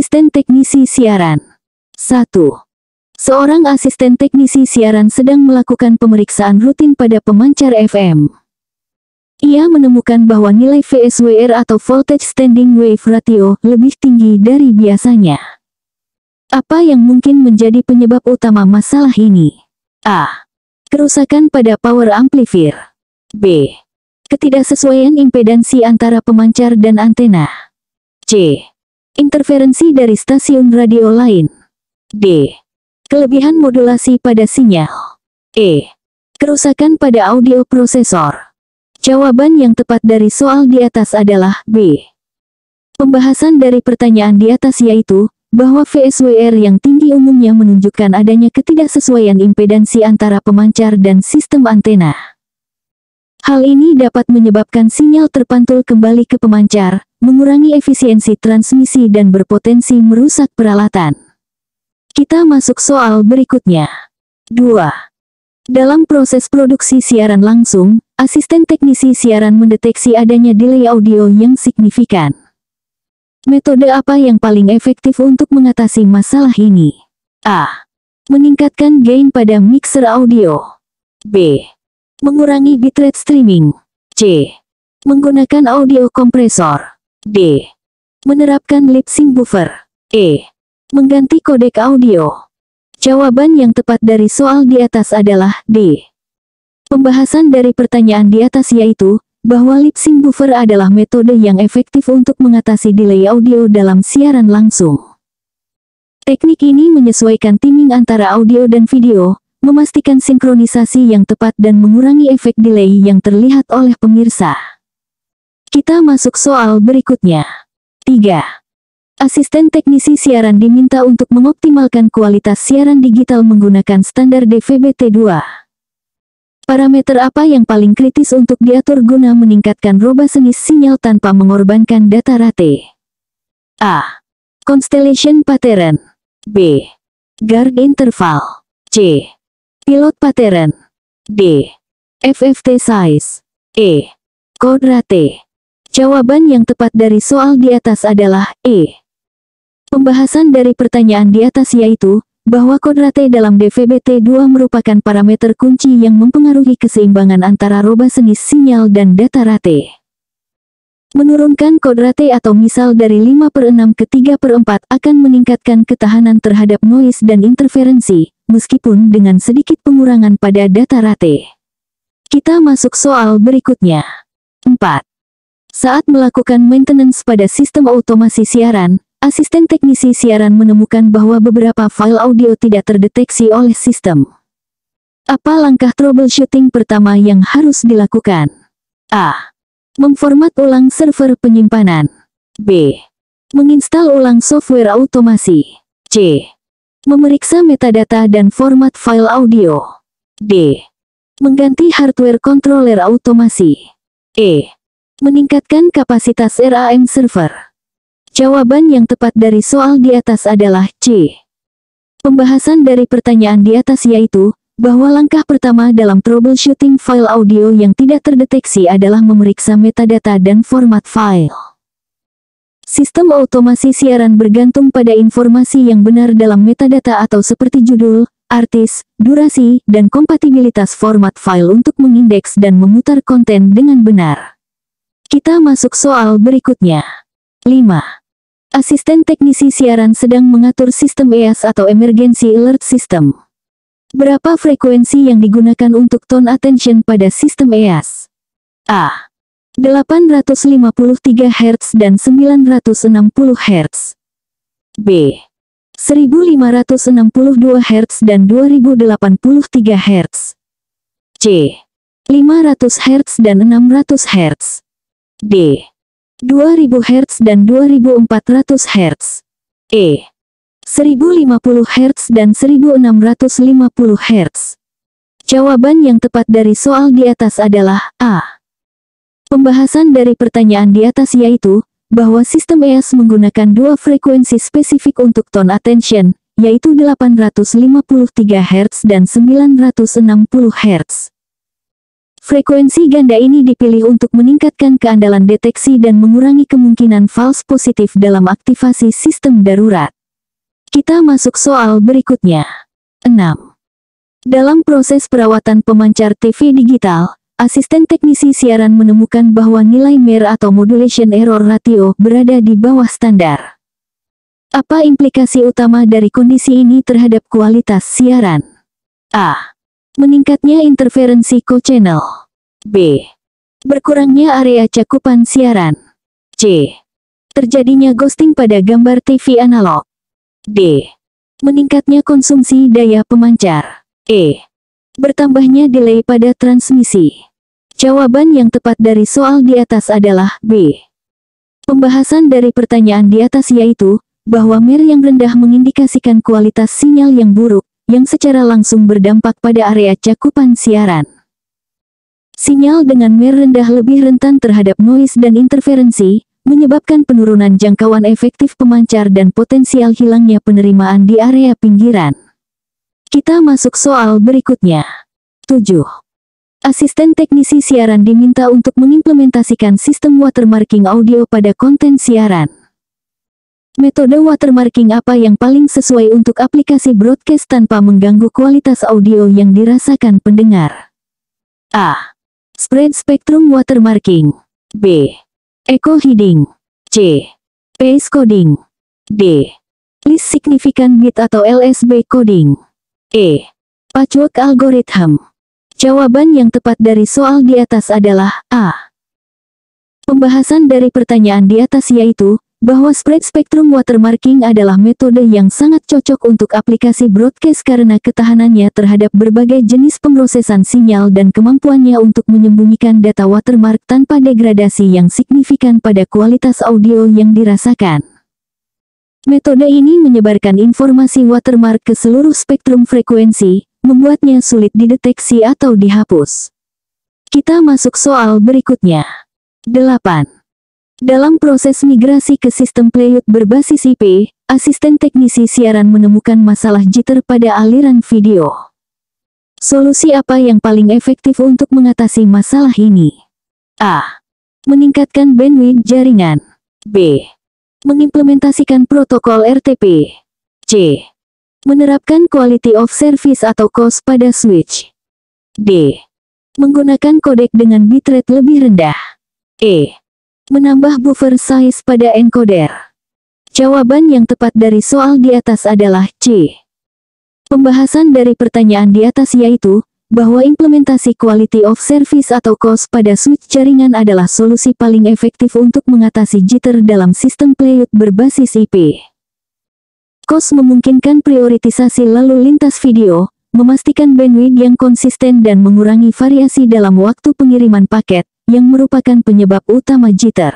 Asisten teknisi siaran. 1. Seorang asisten teknisi siaran sedang melakukan pemeriksaan rutin pada pemancar FM. Ia menemukan bahwa nilai VSWR atau Voltage Standing Wave Ratio lebih tinggi dari biasanya. Apa yang mungkin menjadi penyebab utama masalah ini? A. Kerusakan pada power amplifier. B. Ketidaksesuaian impedansi antara pemancar dan antena. C. Interferensi dari stasiun radio lain. D. Kelebihan modulasi pada sinyal. E. Kerusakan pada audio prosesor. Jawaban yang tepat dari soal di atas adalah B. Pembahasan dari pertanyaan di atas yaitu, bahwa VSWR yang tinggi umumnya menunjukkan adanya ketidaksesuaian impedansi antara pemancar dan sistem antena. Hal ini dapat menyebabkan sinyal terpantul kembali ke pemancar, mengurangi efisiensi transmisi dan berpotensi merusak peralatan. Kita masuk soal berikutnya. 2. Dalam proses produksi siaran langsung, asisten teknisi siaran mendeteksi adanya delay audio yang signifikan. Metode apa yang paling efektif untuk mengatasi masalah ini? A. Meningkatkan gain pada mixer audio. B. Mengurangi bitrate streaming. C. Menggunakan audio kompresor. D. Menerapkan lip sync buffer. E. Mengganti kodek audio. Jawaban yang tepat dari soal di atas adalah D. Pembahasan dari pertanyaan di atas yaitu, bahwa lip sync buffer adalah metode yang efektif untuk mengatasi delay audio dalam siaran langsung. Teknik ini menyesuaikan timing antara audio dan video, memastikan sinkronisasi yang tepat dan mengurangi efek delay yang terlihat oleh pemirsa. Kita masuk soal berikutnya. 3. Asisten teknisi siaran diminta untuk mengoptimalkan kualitas siaran digital menggunakan standar DVB-T2. Parameter apa yang paling kritis untuk diatur guna meningkatkan robustness sinyal tanpa mengorbankan data rate? A. Constellation pattern. B. Guard interval. C. Pilot pattern. D. FFT size. E. Code rate. Jawaban yang tepat dari soal di atas adalah E. Pembahasan dari pertanyaan di atas yaitu, bahwa kode rate dalam DVB-T2 merupakan parameter kunci yang mempengaruhi keseimbangan antara robustness sinyal dan data rate. Menurunkan kode rate atau misal dari 5/6 ke 3/4 akan meningkatkan ketahanan terhadap noise dan interferensi, meskipun dengan sedikit pengurangan pada data rate. Kita masuk soal berikutnya. 4. Saat melakukan maintenance pada sistem otomasi siaran, asisten teknisi siaran menemukan bahwa beberapa file audio tidak terdeteksi oleh sistem. Apa langkah troubleshooting pertama yang harus dilakukan? A. Memformat ulang server penyimpanan. B. Menginstal ulang software otomasi. C. Memeriksa metadata dan format file audio. D. Mengganti hardware controller otomasi. E. Meningkatkan kapasitas RAM server. Jawaban yang tepat dari soal di atas adalah C. Pembahasan dari pertanyaan di atas yaitu, bahwa langkah pertama dalam troubleshooting file audio yang tidak terdeteksi adalah memeriksa metadata dan format file. Sistem otomasi siaran bergantung pada informasi yang benar dalam metadata atau seperti judul, artis, durasi, dan kompatibilitas format file untuk mengindeks dan memutar konten dengan benar. Kita masuk soal berikutnya. 5. Asisten teknisi siaran sedang mengatur sistem EAS atau Emergency Alert System. Berapa frekuensi yang digunakan untuk tone attention pada sistem EAS? A. 853 Hz dan 960 Hz. B. 1562 Hz dan 2083 Hz. C. 500 Hz dan 600 Hz. D. 2000 Hz dan 2400 Hz. E. 1050 Hz dan 1650 Hz. Jawaban yang tepat dari soal di atas adalah A. Pembahasan dari pertanyaan di atas yaitu, bahwa sistem EAS menggunakan dua frekuensi spesifik untuk tone attention, yaitu 853 Hz dan 960 Hz. Frekuensi ganda ini dipilih untuk meningkatkan keandalan deteksi dan mengurangi kemungkinan false positif dalam aktivasi sistem darurat. Kita masuk soal berikutnya. 6. Dalam proses perawatan pemancar TV digital, asisten teknisi siaran menemukan bahwa nilai MAR atau Modulation Error Ratio berada di bawah standar. Apa implikasi utama dari kondisi ini terhadap kualitas siaran? A. Meningkatnya interferensi co-channel. B. Berkurangnya area cakupan siaran. C. Terjadinya ghosting pada gambar TV analog. D. Meningkatnya konsumsi daya pemancar. E. Bertambahnya delay pada transmisi. Jawaban yang tepat dari soal di atas adalah B. Pembahasan dari pertanyaan di atas yaitu, bahwa MAR yang rendah mengindikasikan kualitas sinyal yang buruk, yang secara langsung berdampak pada area cakupan siaran. Sinyal dengan MAR rendah lebih rentan terhadap noise dan interferensi, menyebabkan penurunan jangkauan efektif pemancar dan potensial hilangnya penerimaan di area pinggiran. Kita masuk soal berikutnya. 7. Asisten teknisi siaran diminta untuk mengimplementasikan sistem watermarking audio pada konten siaran. Metode watermarking apa yang paling sesuai untuk aplikasi broadcast tanpa mengganggu kualitas audio yang dirasakan pendengar? A. Spread spectrum watermarking. B. Echo hiding. C. Phase coding. D. Least significant bit atau LSB coding. E. Patchwork algorithm. Jawaban yang tepat dari soal di atas adalah A. Pembahasan dari pertanyaan di atas yaitu, bahwa spread spectrum watermarking adalah metode yang sangat cocok untuk aplikasi broadcast karena ketahanannya terhadap berbagai jenis pemrosesan sinyal dan kemampuannya untuk menyembunyikan data watermark tanpa degradasi yang signifikan pada kualitas audio yang dirasakan. Metode ini menyebarkan informasi watermark ke seluruh spektrum frekuensi, membuatnya sulit dideteksi atau dihapus. Kita masuk soal berikutnya. 8. Dalam proses migrasi ke sistem playback berbasis IP, asisten teknisi siaran menemukan masalah jitter pada aliran video. Solusi apa yang paling efektif untuk mengatasi masalah ini? A. Meningkatkan bandwidth jaringan. B. Mengimplementasikan protokol RTP. C. Menerapkan quality of service atau COS pada switch. D. Menggunakan kodek dengan bitrate lebih rendah. E. Menambah buffer size pada encoder. Jawaban yang tepat dari soal di atas adalah C. Pembahasan dari pertanyaan di atas yaitu, bahwa implementasi quality of service atau COS pada switch jaringan adalah solusi paling efektif untuk mengatasi jitter dalam sistem playback berbasis IP. COS memungkinkan prioritisasi lalu lintas video, memastikan bandwidth yang konsisten dan mengurangi variasi dalam waktu pengiriman paket, yang merupakan penyebab utama jitter.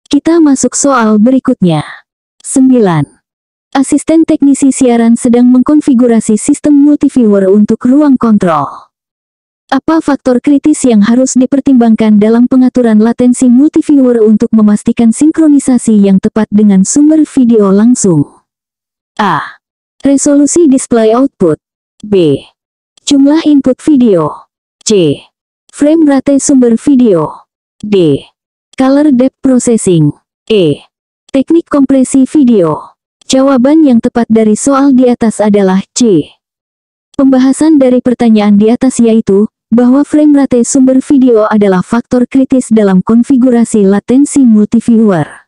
Kita masuk soal berikutnya. 9. Asisten teknisi siaran sedang mengkonfigurasi sistem multiviewer untuk ruang kontrol. Apa faktor kritis yang harus dipertimbangkan dalam pengaturan latensi multiviewer untuk memastikan sinkronisasi yang tepat dengan sumber video langsung? A. Resolusi display output. B. Jumlah input video. C. Frame rate sumber video. D. Color depth processing. E. Teknik kompresi video. Jawaban yang tepat dari soal di atas adalah C. Pembahasan dari pertanyaan di atas yaitu, bahwa frame rate sumber video adalah faktor kritis dalam konfigurasi latensi multiviewer.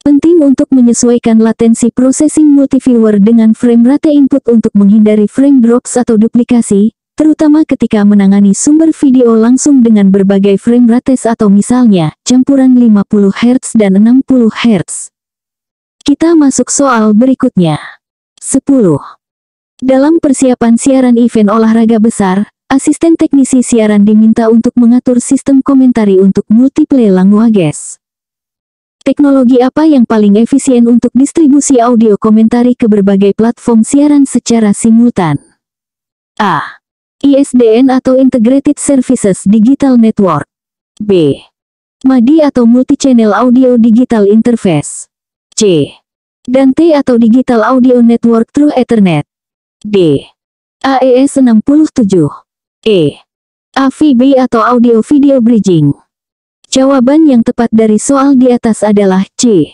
Penting untuk menyesuaikan latensi processing multiviewer dengan frame rate input untuk menghindari frame drops atau duplikasi, terutama ketika menangani sumber video langsung dengan berbagai frame rates atau misalnya, campuran 50 Hz dan 60 Hz. Kita masuk soal berikutnya. 10. Dalam persiapan siaran event olahraga besar, asisten teknisi siaran diminta untuk mengatur sistem komentari untuk multiplay languages. Teknologi apa yang paling efisien untuk distribusi audio komentari ke berbagai platform siaran secara simultan? A. ISDN atau Integrated Services Digital Network. B. MADI atau Multi-Channel Audio Digital Interface. C. DANTE atau Digital Audio Network Through Ethernet. D. AES 67. E. AVB atau Audio Video Bridging? Jawaban yang tepat dari soal di atas adalah C.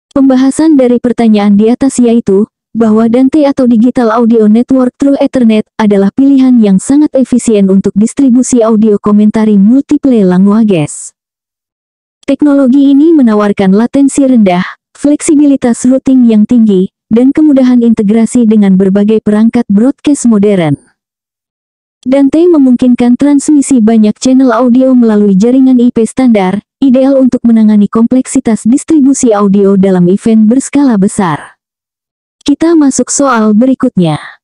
Pembahasan dari pertanyaan di atas yaitu, bahwa Dante atau Digital Audio Network Through Ethernet adalah pilihan yang sangat efisien untuk distribusi audio komentari multiple languages. Teknologi ini menawarkan latensi rendah, fleksibilitas routing yang tinggi, dan kemudahan integrasi dengan berbagai perangkat broadcast modern. Dante memungkinkan transmisi banyak channel audio melalui jaringan IP standar, ideal untuk menangani kompleksitas distribusi audio dalam event berskala besar. Kita masuk soal berikutnya.